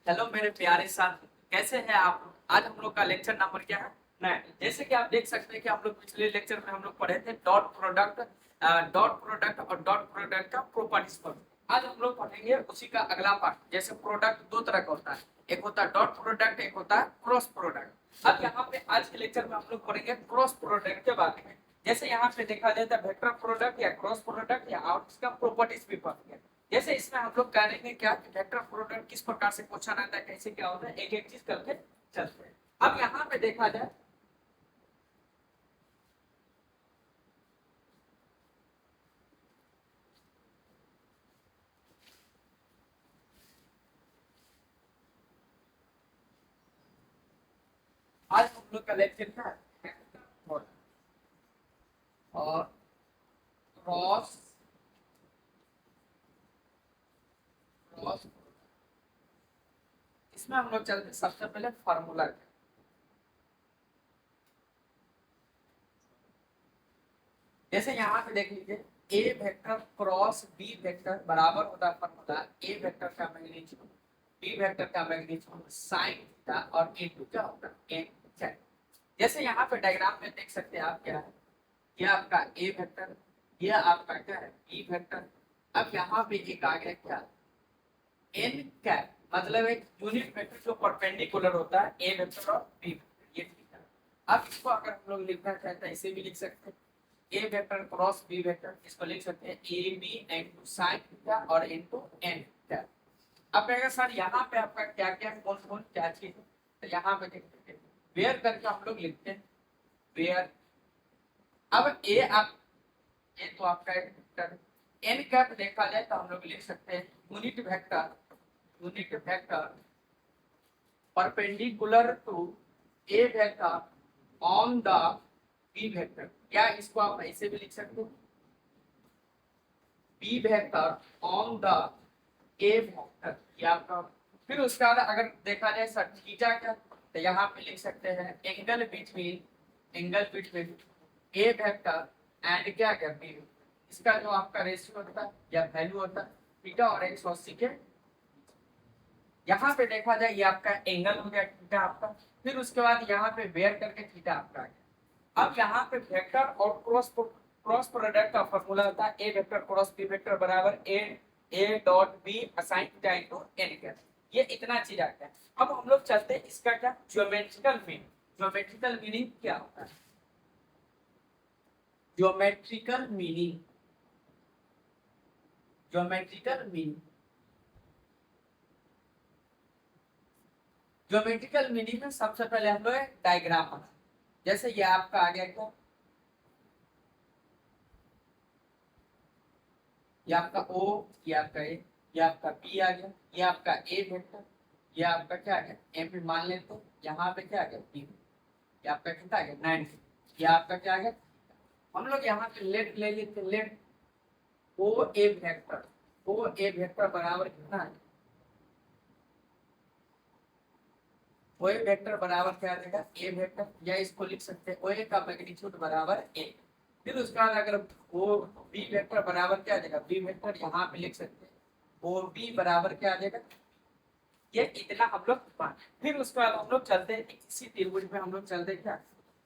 Hello मेरे प्यारे साथी, कैसे हैं आप। आज हम लोग का लेक्चर नंबर क्या है? 9। जैसे कि आप देख सकते हैं कि हम लोग पिछले लेक्चर में हम लोग पढ़े थे डॉट प्रोडक्ट और डॉट प्रोडक्ट का प्रॉपर्टीज पर। आज हम लोग पढ़ेंगे उसी का अगला पार्ट। जैसे प्रोडक्ट दो तरह का होता है, एक होता है डॉट प्रोडक्ट, एक होता है क्रॉस प्रोडक्ट। अब यहाँ पे आज के लेक्चर में हम लोग पढ़ेंगे क्रॉस प्रोडक्ट के बारे में। जैसे यहाँ पे देखा जाए तो वेक्टर प्रोडक्ट या क्रॉस प्रोडक्ट या और इसका प्रॉपर्टीज भी पढ़ेंगे। जैसे इसमें हम लोग करेंगे क्या कि वेक्टर प्रोडक्ट किस प्रकार से क्वेश्चन आता है, कैसे क्या होता है, एक एक चीज करके चलते हैं। अब यहाँ पे देखा जाए आज हम लोग का लेक्चर क्या है, वेक्टर प्रोडक्ट और क्रॉस क्रॉस। इसमें हम लोग चलते हैं सबसे पहले फार्मूला। जैसे यहाँ पे देख लीजिए, ए वेक्टर क्रॉस बी वेक्टर बराबर होता है फॉर्मूला ए वेक्टर का मैग्नीट्यूड बी वेक्टर का मैग्नीट्यूड साइन थीटा और ए टू क्या होता है एन जेड। जैसे यहाँ पे डायग्राम में देख सकते हैं आप क्या है, ये आपका ए वेक्टर, ये आपका क्या है बी वेक्टर। अब यहाँ पे एक आ गया क्या एन कैप, मतलब एक यूनिट वेक्टर जो परपेंडिकुलर होता है ए वेक्टर और बी वेक्टर, ये थीटा। अब इसको अगर हम लोग लिखना चाहते हैं ऐसे भी लिख सकते हैं, A vector cross B vector, इसको लिख सकते हैं A B into sin theta और इनटू n थीटा। अब कहेगा सर यहाँ पे आपका क्या क्या कौन कौन क्या चीज है, तो यहाँ पे देखते हैं वेयर करके हम लोग लिखते हैं वेयर। अब ए आप ये तो आपका एक वेक्टर, n कैप देखा जाए तो हम लोग लिख सकते हैं unit vector perpendicular to A vector on the B vector. क्या इसको आप ऐसे भी लिख सकते हो, B vector on the A vector, ये आपका। फिर उसका अगर देखा जाए सर थीटा क्या, तो यहाँ पे लिख सकते हैं angle between A vector and क्या क्या बी। इसका जो आपका रेशियो होता है या वैल्यू होता है थीटा और 180 के। यहाँ पे देखा जाए ये आपका एंगल हो गया थीटा आपका। फिर उसके बाद यहाँ पे वेयर करके थीटा आपका आ गया। अब यहाँ पे वेक्टर और क्रॉस प्रोडक्ट का फॉर्मूला होता है A vector cross B vector बराबर A dot B a sine theta into n कर। ये इतना चीज आता है। अब हम लोग चलते हैं इसका क्या ज्योमेट्रिकल मीनिंग क्या होता है। ज्योमेट्रिकल मीनिंग ज्योमेट्रिकल मीनिंग में सबसे पहले हम लोग डायग्राम बना। जैसे ये आपका आ गया क्या, ये आपका ओ, ये आपका ए, ये आपका बी आ गया, ये आपका ए वेक्टर, ये आपका क्या आ गया एम पे मान लेते हैं, यहाँ पे क्या आ गया बी, ये आपका कितना आ गया 90, ये आपका क्या आ गया। हम लोग यहाँ पे लेट ले लेते, लेट ओ ए वेक्टर बराबर कितना है, ओ ए वेक्टर बराबर क्या आ जाएगा ए वेक्टर, या इसको लिख सकते हैं ओ ए का मैग्नीट्यूड बराबर ए। फिर उसके बाद अगर ओ बी वेक्टर बराबर क्या आ जाएगा बी वेक्टर, यहाँ पे लिख सकते हैं ओ बी बराबर क्या आ जाएगा, ये इतना हम लोग मान। फिर उसके बाद हम लोग चलते हैं इसी त्रिभुज में, हम लोग चलते हैं क्या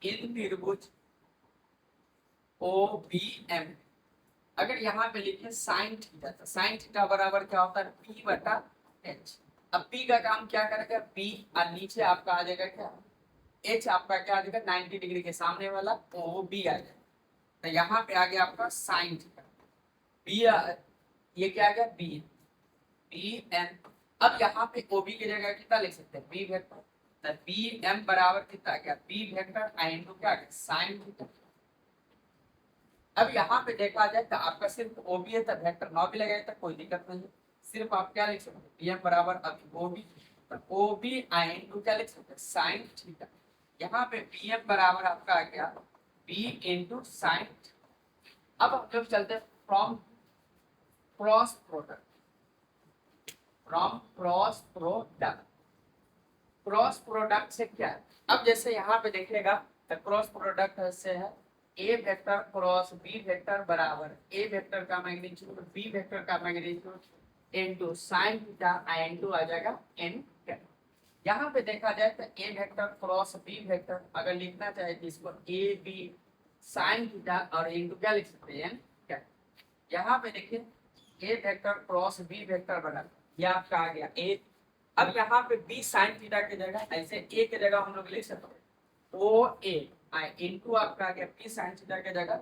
इन त्रिभुज ओ बी एम। अगर यहाँ पे लिखे साइन थीटा, तो साइन थीटा बराबर क्या होता है पी बटा एच। अब पी का काम क्या करेगा पी, और नीचे आपका आ जाएगा क्या एच, आपका क्या आ जाएगा 90 डिग्री के सामने वाला ओ बी आ जाएगा। तो यहाँ पे आ गया आपका साइन थीटा बी, ये क्या आ गया बी बी एन। अब यहाँ पे ओ बी की जगह कितना लिख सकते हैं बी वेक्टर, तो बी एम बराबर कितना आ गया बी वेक्टर इनटू क्या आ गया साइन थीटा। अब यहाँ पे देखा जाए तो आपका सिर्फ ओ बी है, तो वेक्टर ना भी लगाए तो कोई दिक्कत नहीं है। सिर्फ आप क्या लिख सकते हैं पी एम बराबर अभी O B, O B into क्या लिख सकते हैं साइन थीटा। यहाँ पे पी एम बराबर आपका आ गया बी इंटू साइन। अब हम लोग चलते हैं from cross product cross product से क्या है। अब जैसे यहाँ पे देखिएगा तो क्रॉस प्रोडक्ट से है A vector cross B vector बराबर ए वेक्टर का मैग्नीट्यूड बी वेक्टर का magnitude into sine theta into आ जाएगा एन कैप। यहाँ पे देखा जाए तो A vector cross B vector अगर लिखना चाहे तो इसको ए बी साइन थीटा और इनटू क्या लिख सकते हैं क्या। यहाँ पे देखिए A vector cross B vector बना, ये आपका आ गया ए। अब यहाँ पे बी साइन थीटा की जगह ऐसे ए की जगह हम लोग लिख सकते हैं ओ ए इनटू आपका आ गया बी साइन थीटा की जगह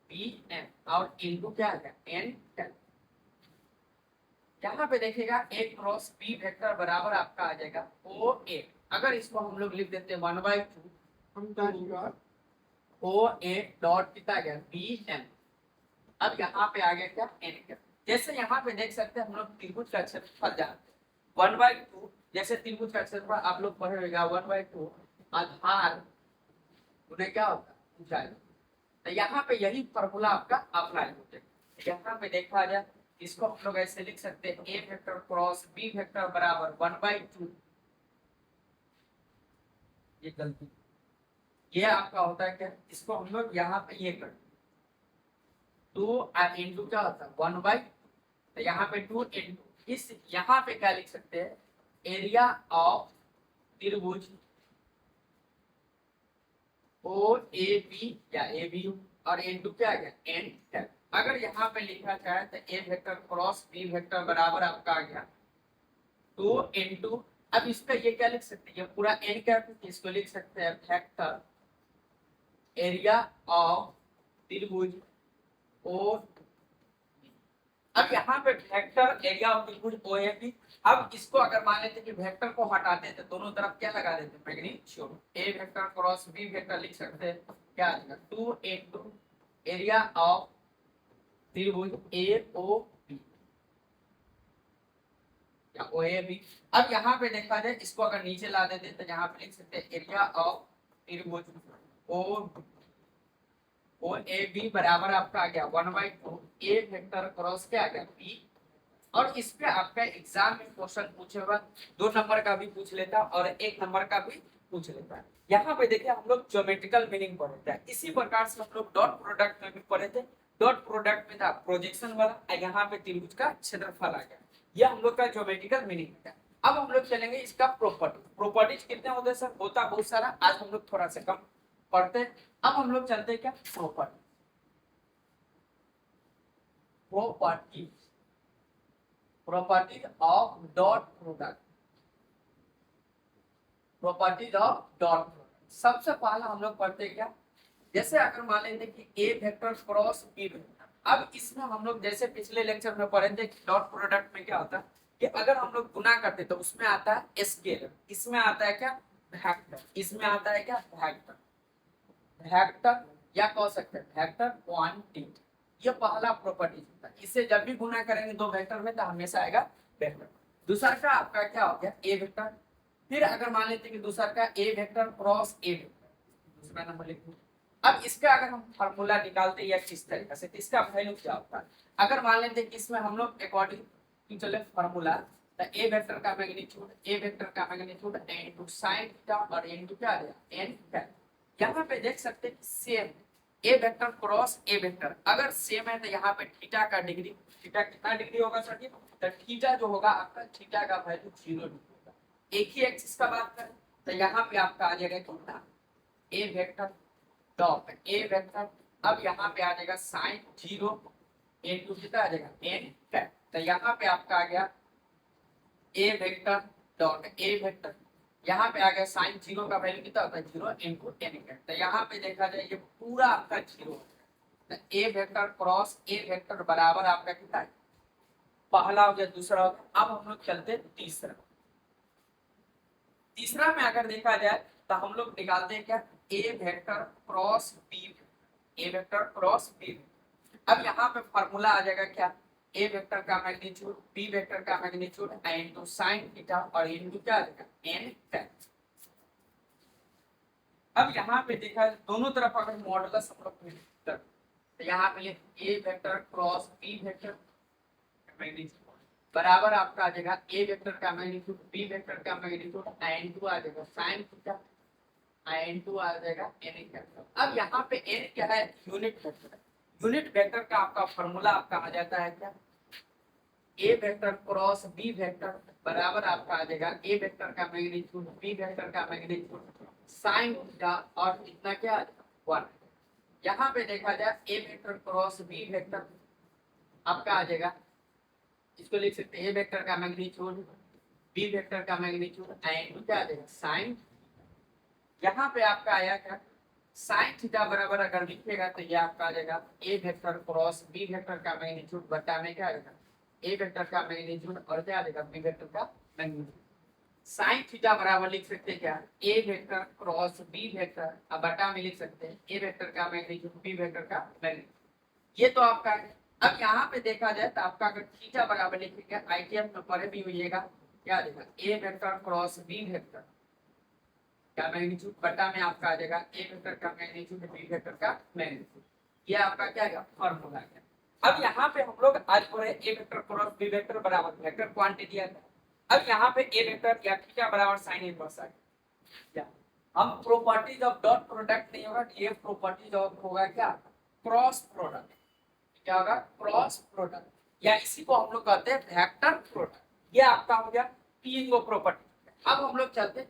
बी एन और इनटू क्या आ गया एन टेन। यहाँ पे देखिएगा ए क्रॉस बी वेक्टर बराबर आपका आ जाएगा ओ ए। अगर इसको हम लोग लिख देते हैं 1/2 ओ ए डॉट कितना गया बी एन। अब यहाँ पे आ गया क्या एन का। जैसे यहाँ पे देख सकते हैं हम लोग त्रिभुज का क्षेत्रफल जानते हैं 1/2। जैसे त्रिभुज का क्षेत्रफल आप लोग पढ़े होगा 1/2 आधार उन्हें क्या होता है ऊंचाई। तो यहाँ पे यही फॉर्मूला आपका अप्लाई हो जाएगा। यहाँ पे देखा जाए इसको हम लोग ऐसे लिख सकते हैं A vector cross B vector बराबर 1/2। ये गलती ये आपका होता है क्या, इसको हम लोग यहाँ पे ये कर 2 इंटू क्या होता है 1/, तो यहाँ पे 2 इंटू इस यहाँ पे क्या लिख सकते हैं एरिया ऑफ त्रिभुज ओ ए बी या ए बी और इंटू क्या गया एन। अगर यहाँ पे लिखा जाए तो A vector cross B vector बराबर आपका आ गया 2 इंटू, अब इसका ये क्या लिख सकते हैं पूरा एन क्या इसको लिख सकते हैं वेक्टर एरिया ऑफ त्रिभुज ओ। अब यहाँ पे वेक्टर एरिया ऑफ त्रिभुज ओ ए बी। अब इसको अगर मान लेते कि वेक्टर को हटाते तो दोनों तरफ क्या लगा देते magnitude A vector cross B vector लिख सकते हैं क्या आ जाएगा 2 इंटू एरिया ऑफ त्रिभुज ए ओ बी या ओ ए बी। अब यहाँ पे देखा जाए इसको अगर नीचे ला देते तो यहाँ पे लिख सकते हैं एरिया ऑफ त्रिभुज ओ ए बी बराबर आपका आ गया 1/2 ए वेक्टर क्रॉस क्या आ गया बी। और इस पे आपका एग्जाम में क्वेश्चन पूछेगा 2 नंबर का भी पूछ लेता और 1 नंबर का भी पूछ लेता है। यहाँ पे देखिए हम लोग ज्योमेट्रिकल मीनिंग पढ़े थे, इसी प्रकार से हम लोग डॉट प्रोडक्ट में भी पढ़े थे। डॉट प्रोडक्ट में था प्रोजेक्शन वाला, यहाँ पे त्रिभुज का क्षेत्रफल आ गया, यह हम लोग का ज्योमेट्रिकल मीनिंग था। अब हम लोग चलेंगे इसका प्रॉपर्टीज कितने होते हैं सर, होता बहुत सारा, आज हम लोग थोड़ा सा कम पढ़ते हैं। अब हम लोग चलते हैं क्या properties of dot product. Properties of dot product सबसे पहला हम लोग पढ़ते हैं क्या, जैसे अगर मान लेते कि ए वेक्टर क्रॉस बी वेक्टर। अब इसमें हम लोग जैसे पिछले लेक्चर में पढ़े थे कि डॉट प्रोडक्ट में क्या होता है कि अगर हम लोग गुना करते तो उसमें आता है स्केलर, इसमें आता है क्या वेक्टर, इसमें आता है क्या वेक्टर या कह सकते हैं वेक्टर क्वांटिटी। ये पहला प्रॉपर्टी होता है, इससे जब भी गुना करेंगे दो वेक्टर में तो हमेशा आएगा वेक्टर। दूसरा का आपका क्या हो गया ए वेक्टर। फिर अगर मान लेते हैं कि दूसरा का ए वेक्टर क्रॉस ए वेक्टर, दूसरा नंबर लिखो। अब इसका अगर हम फार्मूला निकालते हैं किस तरीके से, तो इसका वैल्यू क्या होता है। अगर मान लेते हैं कि इसमें हम लोग अकॉर्डिंग चले फार्मूला, तो ए वेक्टर का मैग्नीट्यूड इनटू sin थीटा और इनटू क्या आ गया n फैक्टर। यहाँ पे देख सकते हैं सेम ए वेक्टर क्रॉस ए वेक्टर अगर सेम है तो यहाँ पे थीटा का डिग्री, थीटा कितना डिग्री होगा सर जी, तो थीटा जो होगा आपका थीटा का वैल्यू 0 डिग्री होगा। एक ही एक्सिस का बात करें तो यहाँ पे आपका आ जाएगा कितना ए वेक्टर डॉट ए वेक्टर। अब यहाँ पे आ जाएगा sin 0 इनटू कितना आ जाएगा n फैक्टर। तो यहाँ पे आपका आ गया A vector dot A vector, यहाँ पे आ गया sin 0 का वैल्यू कितना होता है 0 इनटू n फैक्टर। तो यहाँ पे देखा जाए ये पूरा आपका 0 है। तो A vector cross A vector बराबर आपका कितना है, पहला हो गया, दूसरा हो गया। अब हम लोग चलते तीसरा। तीसरा में अगर देखा जाए तो हम लोग निकालते हैं क्या ए वेक्टर क्रॉस बी, ए वेक्टर क्रॉस बी। अब यहाँ पे फॉर्मूला आ जाएगा क्या ए वेक्टर का मैग्नीट्यूड बी वेक्टर का मैग्नीट्यूड इनटू sin थीटा और इनटू क्या आ जाएगा n फैक्टर। अब यहाँ पे देखा दोनों तरफ अगर मॉडुलस हम लोग तो यहाँ पे A vector cross B vector magnitude बराबर आपका आ जाएगा ए वेक्टर का मैग्नीट्यूड बी वेक्टर का मैग्नीट्यूड इनटू आ जाएगा sin थीटा इनटू आ जाएगा n फैक्टर। अब यहाँ पे n क्या है यूनिट वेक्टर। यूनिट वेक्टर का आपका फॉर्मूला आपका आ जाता है क्या ए वेक्टर क्रॉस बी वेक्टर बराबर आपका आ जाएगा ए वेक्टर का मैग्नीट्यूड बी वेक्टर का मैग्नीट्यूड साइन थीटा और इतना क्या 1। यहाँ पे देखा जाए ए वेक्टर क्रॉस बी वेक्टर आपका आ जाएगा, इसको लिख सकते हैं ए वेक्टर का मैग्नीट्यूड बी वेक्टर का मैग्नीट्यूड एंड क्या आ जाएगा साइन। यहाँ पे आपका आया क्या साइन थीटा बराबर अगर लिखिएगा तो ये आपका आ जाएगा A vector cross B vector का मैग्नीट्यूड बटा में क्या आ जाएगा ए वेक्टर का मैग्नीट्यूड और क्या आ जाएगा बी वेक्टर का मैग्नीट्यूड। साइन थीटा बराबर लिख सकते हैं क्या ए वेक्टर क्रॉस बी वेक्टर, अब बटा में लिख सकते हैं ए वेक्टर का मैग्नीट्यूड बी वेक्टर का मैग्नीट्यूड। ये तो आपका है। अब यहाँ पे देखा जाए तो आपका अगर थीटा बराबर लिखेंगे आईटीएफ में पढ़े भी होइएगा क्या आ जाएगा A vector cross B vector का मैग्नीट्यूड बटा में आपका आ जाएगा ए वेक्टर का मैग्नीट्यूड बी वेक्टर का मैग्नीट्यूड। ये आपका क्या है फॉर्मूला है। अब यहाँ पे हम लोग आज पढ़े ए वेक्टर क्रॉस बी वेक्टर बराबर वेक्टर क्वांटिटी है। अब यहाँ पे ए वेक्टर या थीटा बराबर साइन इनवर्स आ गया। हम प्रॉपर्टीज ऑफ डॉट प्रोडक्ट नहीं होगा, ये प्रॉपर्टीज ऑफ होगा क्या क्रॉस प्रोडक्ट। क्या होगा क्रॉस प्रोडक्ट या इसी को हम लोग कहते हैं वेक्टर प्रोडक्ट। ये आपका हो गया तीन गो प्रॉपर्टी। अब हम लोग चलते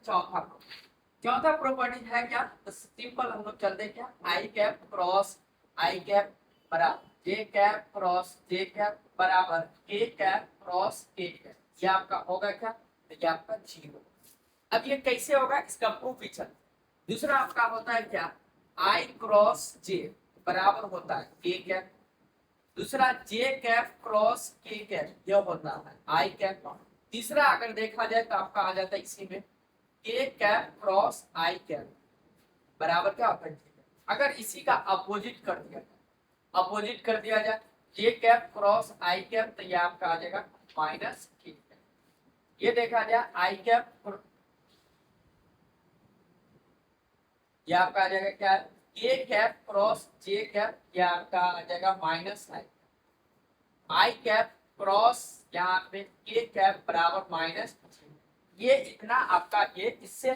चौथा प्रॉपर्टी है क्या तो सिंपल हम लोग चलते क्या आई कैप क्रॉस आई कैप बराबर जे कैप क्रॉस जे कैप बराबर के कैप क्रॉस के कैप। ये आपका होगा क्या तो ये आपका 0। अब ये कैसे होगा इसका प्रूफ भी चल। दूसरा आपका होता है क्या आई क्रॉस जे बराबर होता है के कैप। दूसरा जे कैप क्रॉस के कैप यह होता है आई कैप। तीसरा अगर देखा जाए तो आपका आ जाता है इसी में के कैप क्रॉस आई कैप बराबर क्या होता है। अगर इसी का अपोजिट कर दिया जाए जे कैप क्रॉस आई कैप तो ये आपका आ जाएगा माइनस के। ये देखा जाए आई कैप ये आपका आ जाएगा क्या A cap cross J cap ये आपका आ जाएगा माइनस आई कैप क्रॉस यहाँ पे के कैप बराबर माइनस। ये इतना आपका ये इससे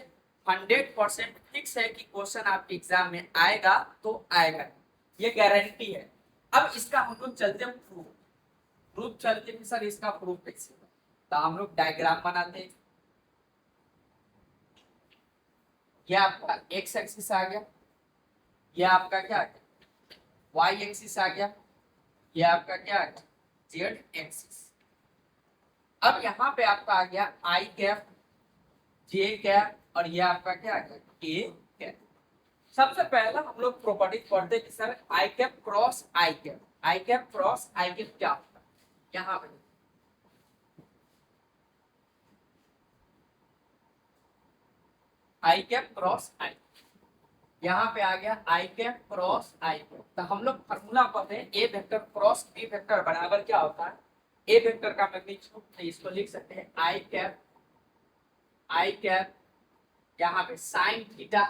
100% फिक्स है कि क्वेश्चन आपके एग्जाम में आएगा तो आएगा, ये गारंटी है। अब इसका हम लोग चलते प्रूफ चलते हैं सर इसका प्रूफ कैसे तो हम लोग डायग्राम बनाते हैं। ये आपका एक्स एक्सिस आ गया, ये आपका क्या आ गया वाई एक्सिस आ गया, ये आपका क्या आ गया जेड एक्सिस। अब यहाँ पे आपका आ गया आई कैप जे कैप और ये आपका क्या आ गया के कैप। सबसे पहला हम लोग प्रॉपर्टीज पढ़ते कि sir I cap cross I cap क्या होता है। यहाँ पे आई कैप क्रॉस आई, यहाँ पे आ गया आई कैप क्रॉस आई कैप। तो हम लोग फॉर्मूला पढ़ते हैं A vector cross B vector बराबर क्या होता है ए वेक्टर का मैग्नीट्यूड तो इसको लिख सकते हैं आई कैप यहाँ पे साइन थीटा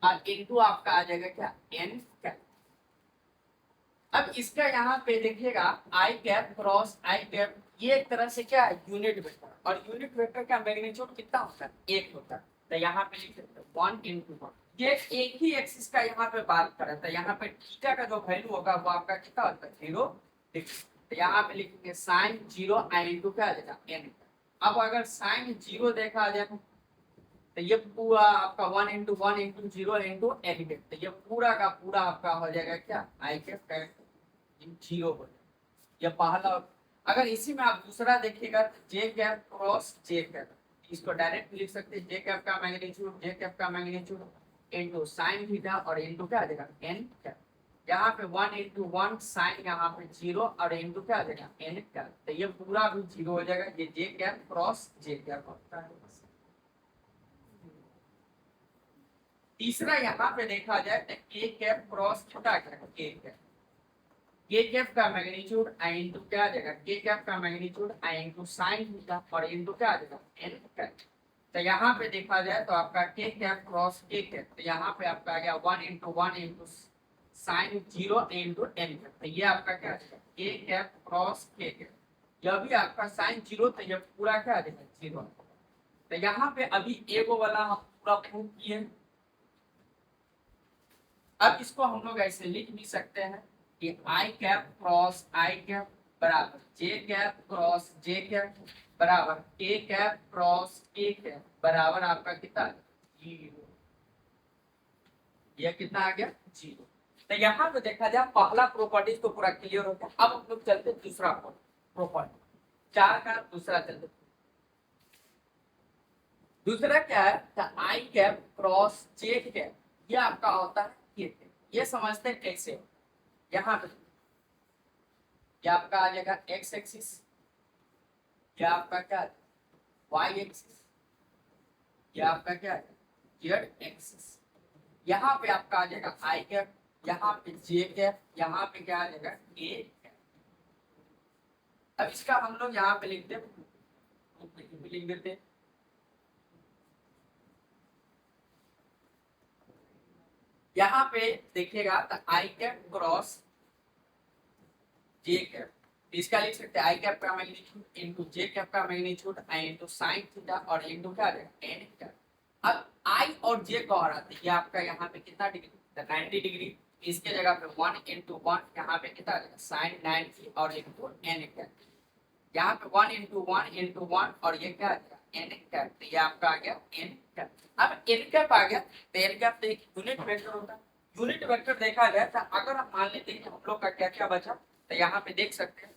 और इनटू आपका आ जाएगा क्या एन कैप। अब इसका यहाँ पे देखिएगा आई कैप क्रॉस आई कैप ये एक तरह से क्या है यूनिट वेक्टर और यूनिट वेक्टर का मैग्नीट्यूड कितना होता है 1 होता है। तो यहाँ पे लिख सकते हैं 1 × 1। ये एक ही एक्सिस का यहाँ पे बात कर रहा था, यहाँ पे थीटा का जो वैल्यू होगा वो आपका कितना होता है 0। तो यहाँ पे लिखेंगे साइन 0 इनटू क्या आ जाएगा n। अब अगर साइन 0 देखा जाए तो ये पूरा आपका 1 × 1 × 0 × n कैप। तो ये पूरा का पूरा आपका हो जाएगा क्या आई कैप 0 हो जाएगा। ये पहला। अगर इसी में आप दूसरा देखिएगा तो जे कैप क्रॉस जे कैप इसको डायरेक्ट लिख सकते हैं जे कैप का मैग्नीट्यूड इनटू साइन थीटा और इनटू क्या आ जाएगा n कैप। यहाँ पे 1 × 1 साइन यहाँ पे 0 और इनटू क्या आ जाएगा n कैप। तो ये पूरा भी 0 हो जाएगा। ये जे कैप क्रॉस जे कैप होता है। तीसरा यहाँ पे देखा जाए तो के कैप क्रॉस छोटा क्या के कैप का मैग्नीट्यूड इनटू क्या आ जाएगा के कैप का मैग्नीट्यूड इनटू साइन थीटा और इनटू क्या आ जाएगा n कैप। तो यहाँ पे देखा जाए तो आपका के कैप क्रॉस के कैप तो यहाँ पे आपका आ गया 1 × 1 × साइन 0 × n कैप। तो ये आपका क्या आ जाएगा के कैप क्रॉस के कैप। यह भी आपका साइन 0 तो ये पूरा क्या आ जाएगा 0। तो यहाँ पे अभी एगो वाला हम पूरा प्रूव किए। अब इसको हम लोग ऐसे लिख भी सकते हैं कि आई कैप क्रॉस आई कैप बराबर जे कैप क्रॉस जे कैप बराबर के कैप क्रॉस के कैप बराबर आपका कितना, जीरो। यह कितना आ गया, जीरो। तो यहाँ पे देखा जाए पहला प्रॉपर्टीज तो पूरा क्लियर हो गया। अब हम लोग चलते दूसरा प्रॉपर्टी, चार का दूसरा चलते। दूसरा क्या है, आई कैप क्रॉस जे कैप, ये आपका होता है ये कैप। ये समझते हैं कैसे, यहाँ पे ये आपका आ जाएगा एक्स एक्सिस, ये आपका क्या है वाई एक्सिस, ये आपका क्या है जेड एक्सिस। यहाँ पे आपका आ जाएगा आई कैप, यहाँ पे जे कैप, यहाँ पे क्या आ जाएगा ए कैप। अब इसका हम लोग यहाँ पे लिख देते हैं, यहाँ पे देखिएगा तो आई कैप क्रॉस जे कैप, इसका लिख सकते हैं आई कैप का मैग्नीट्यूड इनटू जे कैप का मैग्नीट्यूड इनटू साइन थीटा और इनटू क्या है एन कैप। अब आई और जे को हटाते हैं, ये आपका यहाँ पे कितना डिग्री, 90 डिग्री। इसके जगह पे 1 इंटू 1 यहाँ पे कितना आ जाएगा साइन 90 और इनटू एन कैप। यहाँ पे 1 इंटू 1 इंटू 1 और ये क्या आ जाएगा एन कैप, तो ये आपका आ गया एन कैप। अब एन कैप आ गया तो एन कैप तो एक यूनिट वेक्टर होता है। यूनिट वेक्टर देखा जाए तो अगर हम मान लेते हैं हम लोग का क्या क्या बचा, तो यहाँ पे देख सकते हैं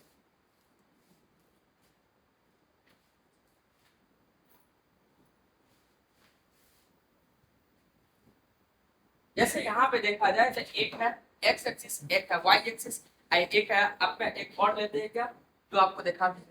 जैसे यहाँ पे देखा जाए तो एक है एक्स एक्सिस, एक है वाई एक्सिस, एक है आपका एक और लेते हैं क्या जो आपको दिखा दें।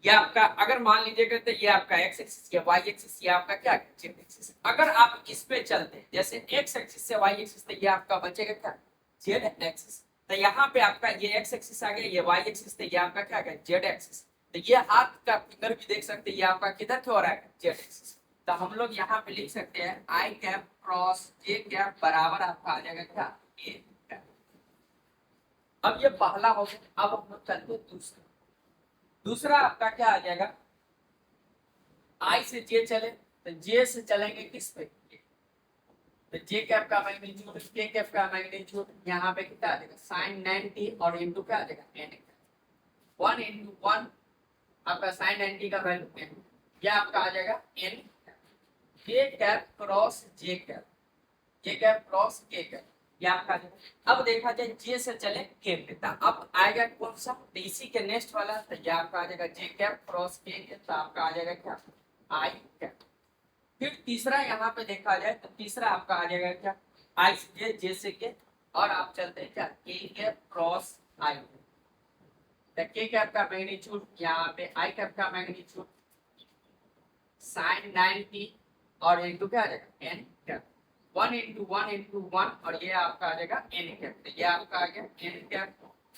ये आपका अगर मान लीजिएगा तो ये आपका एक्स एक्सिस, ये वाई एक्सिस, ये आपका क्या है जेड एक्सिस। अगर आप इस पे चलते हैं जैसे एक्स एक्सिस से वाई एक्सिस, तो ये आपका बचेगा क्या जेड एक्सिस। तो यहाँ पे आपका ये एक्स एक्सिस आ गया, ये वाई एक्सिस, तो ये आपका क्या है जेड एक्सिस। तो ये हाथ का फिंगर भी देख सकते हैं, ये आपका किधर हो रहा है जेड एक्सिस। तो हम लोग यहाँ पे लिख सकते हैं आई कैप क्रॉस जे कैप बराबर आपका आ जाएगा क्या ए कैप। अब ये पहला हो गया। अब हम लोग चलते हैं दूसरा। दूसरा आपका क्या आ जाएगा, आई से जे चले तो जे से चलेंगे किस पे, तो जे कैप का मैग्नीट्यूड के कैप का मैग्नीट्यूड यहाँ पे कितना आ जाएगा साइन 90 और इनटू क्या आ जाएगा एन। 1 इंटू 1 आपका साइन 90 का वैल्यू एन, ये आपका आ जाएगा एन। जे कैप क्रॉस जे कैप, जे कैप क्रॉस के कैप, ये आपका आ जाएगा। अब देखा जाए जे से चले के पे, तो अब आएगा कौन सा, तो इसी के नेक्स्ट वाला, तो ये आपका आ जाएगा जे कैप क्रॉस के कैप, तो आपका आ जाएगा क्या आई कैप। फिर तीसरा यहाँ पे देखा जाए तो तीसरा आपका आ जाएगा क्या आई से जे से के, और आप चलते हैं क्या के कैप क्रॉस आई। तो के कैप का मैग्नीट्यूड यहाँ पे आई कैप का मैग्नीट्यूड साइन 90 और इनटू क्या आ जाएगा एन कैप। 1 इंटू 1 इंटू 1 और ये आपका आ जाएगा एन कैप, तो ये आपका आ गया N cap.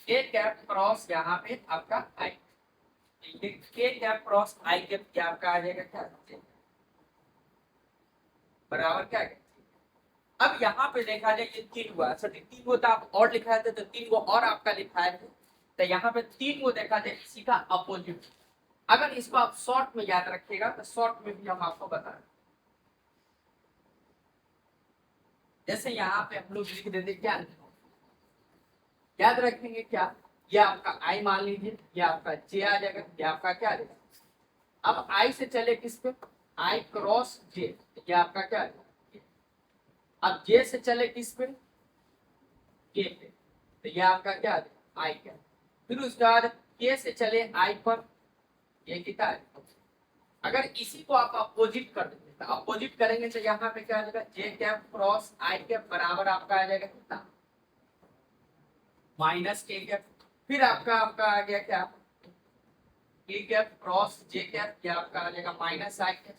A cap cross यहाँ पे आपका आई, के कैप क्रॉस आई कैप, ये आपका आ जाएगा क्या बराबर क्या है। अब यहाँ पे देखा जाए ये तीन हुआ, सर तीन को तो आप और लिखा थे, तो तीन को और आपका लिखा है, तो यहाँ पे तीन को देखा जाए इसी का अपोजिट। अगर इसको आप शॉर्ट में याद रखिएगा तो शॉर्ट में भी हम आपको बता रहे, जैसे यहाँ पे हम लोग लिख देते क्या याद रखेंगे क्या, ये आपका आई मान लीजिए, ये आपका जे आ जाएगा, ये आपका क्या आ जाएगा। अब आई से चले किस पे आई क्रॉस जे, ये आपका क्या आ जाएगा। अब जे से चले किस पे के पे, तो ये आपका क्या आ जाएगा आई क्या। फिर उसके बाद के से चले आई पर, ये कितना है। अगर इसी को आप अपोजिट कर देंगे तो अपोजिट करेंगे तो यहाँ पे क्या आ जाएगा जे कैप क्रॉस आई कैप बराबर आपका आ जाएगा कितना माइनस के कैप। फिर आपका आपका आ गया क्या के कैप क्रॉस जे कैप, ये आपका आ जाएगा माइनस आई कैप।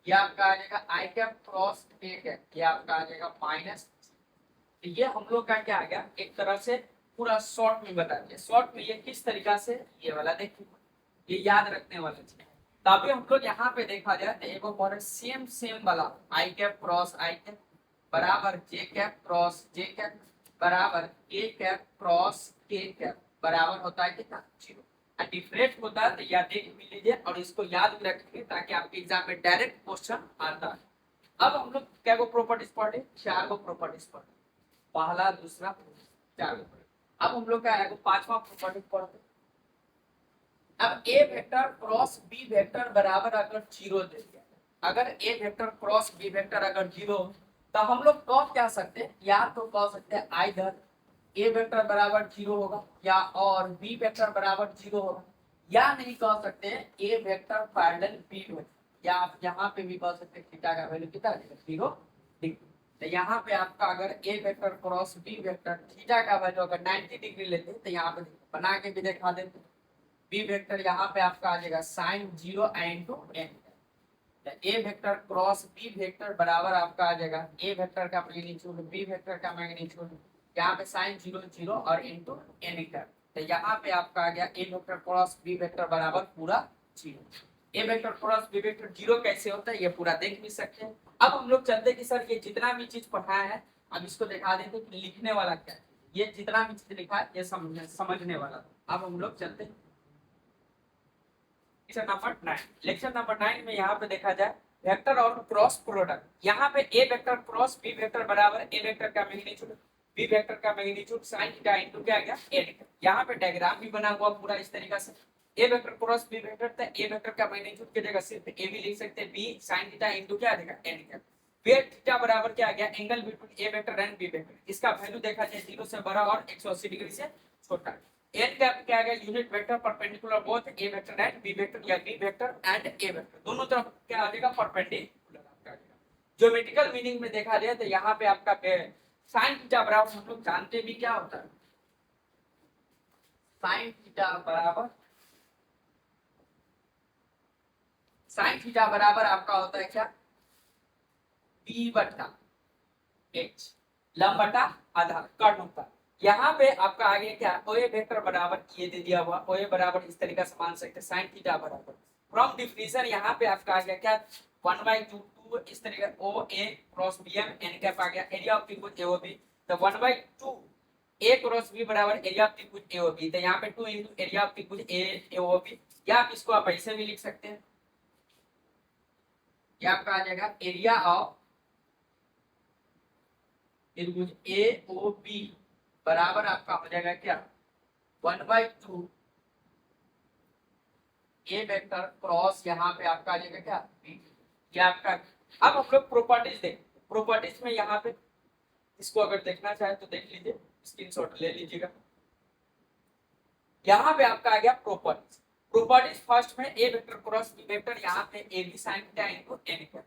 ये आपका आ जाएगा आई कैप क्रॉस के कैप, ये आपका आ जाएगा माइनस। तो ये हम लोग का क्या आ गया एक तरह से पूरा शॉर्ट में बता दिया। शॉर्ट में ये किस तरीका से, ये वाला देखिए, ये याद रखने वाला चीज। तो अभी हम लोग यहाँ पे देखा जाए तो एक और सेम सेम वाला आई कैप क्रॉस आई कैप बराबर जे कैप क्रॉस जे कैप बराबर के कैप क्रॉस के कैप बराबर होता है कितना जीरो। डिफरेंट होता है तो या देख भी लीजिए और इसको याद भी रखेंगे ताकि आपके एग्जाम में डायरेक्ट क्वेश्चन आता है। अब हम लोग क्या को प्रॉपर्टीज पढ़े, चार को प्रॉपर्टीज पढ़े, पहला दूसरा चार को। अब हम लोग क्या है पांचवा प्रॉपर्टी पढ़ते हैं। अब ए वेक्टर क्रॉस बी वेक्टर बराबर अगर जीरो दे दिया, अगर A vector cross B vector अगर जीरो, तो हम लोग कह क्या सकते हैं, या तो कह सकते हैं आइदर ए वेक्टर बराबर जीरो होगा या और बी वेक्टर बराबर जीरो होगा, या नहीं कह सकते हैं A vector parallel B vector, या आप यहाँ पे भी कह सकते हैं थीटा का वैल्यू कितना है जीरो डिग्री। तो यहाँ पे आपका अगर A vector cross B vector theta का वैल्यू अगर 90 डिग्री लेते हैं, तो यहाँ पे बना के भी दिखा देते हैं। बी वेक्टर यहाँ पे आपका आ जाएगा sine zero into N, A vector cross B vector बराबर आपका आ जाएगा ए वेक्टर का मैग्नीट्यूड बी वेक्टर का मैग्नीट्यूड, यहाँ पे साइन जीरो जीरो और इनटू एन वेक्टर। तो यहाँ पे आपका आ गया A vector cross B vector बराबर पूरा zero. A vector cross B vector zero कैसे होता है ये पूरा देख भी सकते हैं। अब हम लोग चलते कि सर ये जितना भी चीज पढ़ाया है अब इसको दिखा देते कि लिखने वाला क्या है, ये जितना भी चीज लिखा है ये समझने वाला। अब हम लोग चलते हैं लेक्चर नंबर 9। लेक्चर नंबर 9 में यहाँ पे देखा जाए वेक्टर और क्रॉस प्रोडक्ट। यहाँ पे A vector cross B vector बराबर ए वेक्टर का मैग्नीट्यूड बी वेक्टर का मैग्नीट्यूड sin थीटा इनटू क्या आ गया ए वेक्टर। यहाँ पे डायग्राम भी बना हुआ पूरा इस तरीके से, ए वेक्टर क्रॉस बी वेक्टर तो ए वेक्टर का मैग्नीट्यूड की जगह सिर्फ ए भी लिख सकते हैं बी sin थीटा इनटू क्या आ जाएगा ए वेक्टर। फिर थीटा बराबर क्या आ गया angle between A vector and B vector, इसका वैल्यू देखा जाए 0 से बड़ा और 180 डिग्री से छोटा। एन का क्या आ गया unit vector perpendicular both A vector and B vector या B vector and A vector दोनों तरफ क्या आ जाएगा परपेंडिकुलर आपका आ जाएगा। ज्योमेट्रिकल मीनिंग में देखा जाए तो यहाँ पे आपका sin थीटा बराबर हम लोग जानते भी क्या होता है, sin थीटा बराबर आपका होता है क्या b बटा h लंब बटा आधार कर्ण होता है। यहाँ पे आपका आगे क्या ओए वेक्टर बराबर ये दे दिया हुआ ओए बराबर इस तरीके से मान सकते हैं sin थीटा बराबर फ्रॉम डिफिनेशन यहाँ पे आपका आ गया क्या 1/2 इस तरीके O A cross B M N cap आ गया एरिया ऑफ त्रिभुज एओबी, तो 1/2 ए क्रॉस बी बराबर एरिया ऑफ त्रिभुज एओबी, तो यहाँ पे 2 इनटू एरिया ऑफ त्रिभुज ए एओबी, या आप इसको आप ऐसे भी लिख सकते हैं, क्या आपका आ जाएगा एरिया ऑफ त्रिभुज एओबी बराबर आपका हो जाएगा क्या 1/2 ए वेक्टर क्रॉस यहाँ पे आपका आ जाएगा क्या बी, क्या आपका। अब हम लोग प्रॉपर्टीज देख, प्रॉपर्टीज में यहाँ पे इसको अगर देखना चाहे तो देख लीजिए, स्क्रीनशॉट ले लीजिएगा। यहाँ पे आपका आ गया प्रॉपर्टीज, प्रॉपर्टीज फर्स्ट में A vector cross B vector, यहाँ पे A B sin theta into n का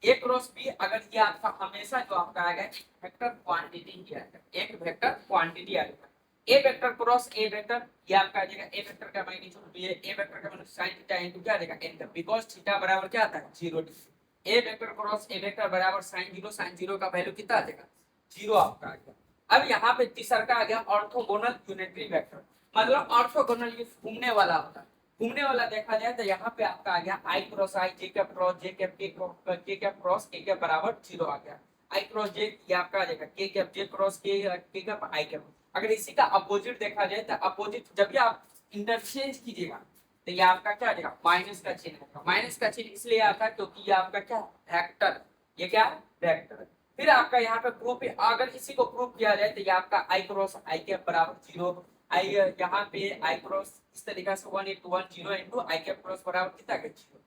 ए क्रॉस बी, अगर ये आपका हमेशा जो आपका आएगा एक वेक्टर क्वांटिटी ही आएगा, एक वेक्टर क्वांटिटी आएगा। ए वेक्टर क्रॉस ए वेक्टर ये आपका आ जाएगा ए वेक्टर का मैग्नीट्यूड बी है ए वेक्टर का मैग्नीट्यूड sin थीटा इनटू क्या आ जाएगा एन का, बिकॉज़ थीटा बराबर क्या आता है 0 डिग्री। ए वेक्टर क्रॉस ए वेक्टर बराबर sin 0 का वैल्यू कितना आ जाएगा 0 आपका आ गया। अब यहाँ पे तीसरा का आ गया ऑर्थोगोनल यूनिटरी वेक्टर, मतलब ऑर्थोगोनल ये घूमने वाला होता है। घूमने वाला देखा जाए तो यहाँ पे आपका आ गया आई क्रॉस आई जे कैप क्रॉस जे कैप के कैप क्रॉस के कैप बराबर 0 आ गया। आई क्रॉस जे ये आपका आ जाएगा के कैप जे क्रॉस के कैप आई कैप। अगर इसी का अपोजिट देखा जाए तो अपोजिट जब भी आप इंटरचेंज कीजिएगा तो ये आपका क्या आ जाएगा माइनस का चिन्ह होगा। माइनस का चिन्ह इसलिए आता है क्योंकि ये आपका क्या वेक्टर, ये क्या है वेक्टर। फिर आपका यहाँ पे प्रूफ, अगर इसी को प्रूफ किया जाए तो ये आपका आई क्रॉस आई कैप बराबर 0, आई यहाँ पे आई क्रॉस इस तरीके से 1 into 1 0 into आई कैप क्रॉस बराबर कितना का 0,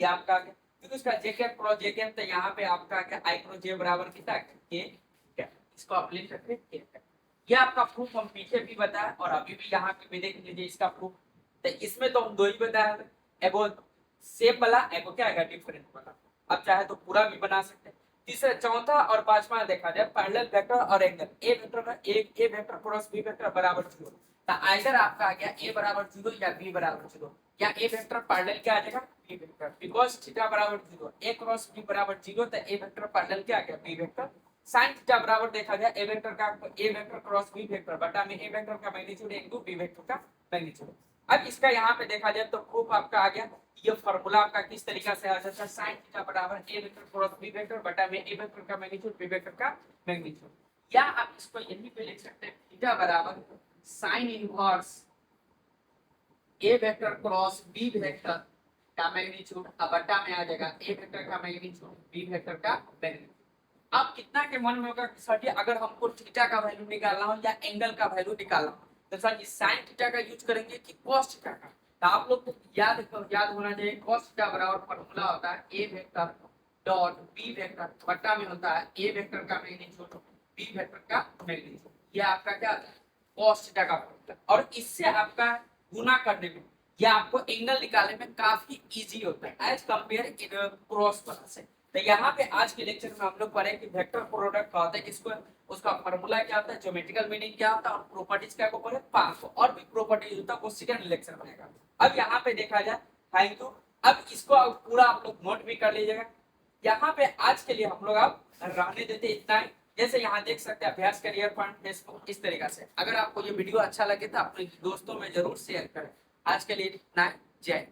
ये आपका आ गया। फिर उसका जे कैप क्रॉस जे कैप, तो यहाँ पे आपका क्या आई क्रॉस जे बराबर कितना के कैप, इसको आप लिख सकते हैं के कैप। ये आपका प्रूफ हम पीछे भी बताया और अभी भी यहाँ पे भी देख लीजिए इसका प्रूफ। तो इसमें तो हम दो ही बताया, एगो सेम वाला एगो क्या आएगा डिफरेंट वाला, अब चाहे तो पूरा भी बना सकते हैं। तीसरा चौथा और पांचवा देखा जाए पैरेलल वेक्टर और एंगल, ए वेक्टर का एक ए वेक्टर क्रॉस बी वेक्टर बराबर 0, तो आइदर आपका आ गया ए बराबर 0 या बी बराबर 0, या ए वेक्टर पैरेलल क्या आ जाएगा बी वेक्टर, बिकॉज़ थीटा बराबर 0 ए क्रॉस बी बराबर 0, तो ए वेक्टर पैरेलल क्या आ गया बी वेक्टर। sin थीटा बराबर देखा जाए ए वेक्टर का ए वेक्टर क्रॉस बी वेक्टर बटा में ए वेक्टर का मैग्नीट्यूड इनटू बी वेक्टर का मैग्नीट्यूड। अब इसका यहाँ पे देखा जाए तो प्रूफ आपका आ गया, ये फार्मूला आपका किस तरीके से आ जाता है sin थीटा बराबर A vector cross B vector बटा में ए वेक्टर का मैग्नीट्यूड बी वेक्टर का मैग्नीट्यूड, या आप इसको यहीं पे लिख सकते हैं थीटा बराबर sin इनवर्स ए वेक्टर क्रॉस बी वेक्टर का मैग्नीट्यूड बटा में आ जाएगा ए वेक्टर का मैग्नीट्यूड बी वेक्टर का मैग्नीट्यूड। अब कितना के मन में होगा कि सर जी अगर हमको थीटा का वैल्यू निकालना हो या एंगल का वैल्यू निकालना हो तो सर जी साइन थीटा का यूज करेंगे कि कॉस थीटा का। तो आप लोग को याद होना चाहिए कॉस थीटा बराबर फॉर्मूला होता है A vector dot B vector बट्टा में होता है ए वेक्टर का मैग्नीट्यूड बी वेक्टर का मैग्नीट्यूड। ये आपका क्या होता है कॉस थीटा का फॉर्मूला। और इससे आपका गुना करने में या आपको एंगल निकालने में काफी इजी होता है एज कंपेयर इन क्रॉस वाला से। तो यहाँ पे आज के लेक्चर में हम लोग पढ़े कि वेक्टर प्रोडक्ट क्या होता है, किसको उसका फॉर्मूला क्या होता है, ज्योमेट्रिकल मीनिंग क्या होता है और प्रॉपर्टीज क्या को पढ़े 500 और भी प्रॉपर्टीज होता है वो सेकंड लेक्चर में आएगा। अब यहाँ पे देखा जाए थैंक यू। अब इसको पूरा आप लोग नोट भी कर लीजिएगा। यहाँ पे आज के लिए हम लोग अब रहने देते इतना ही। जैसे यहाँ देख सकते हैं अभ्यास करियर पॉइंट फेसबुक इस तरीका से। अगर आपको ये वीडियो अच्छा लगे तो अपने दोस्तों में जरूर शेयर करें। आज के लिए इतना ही। जय।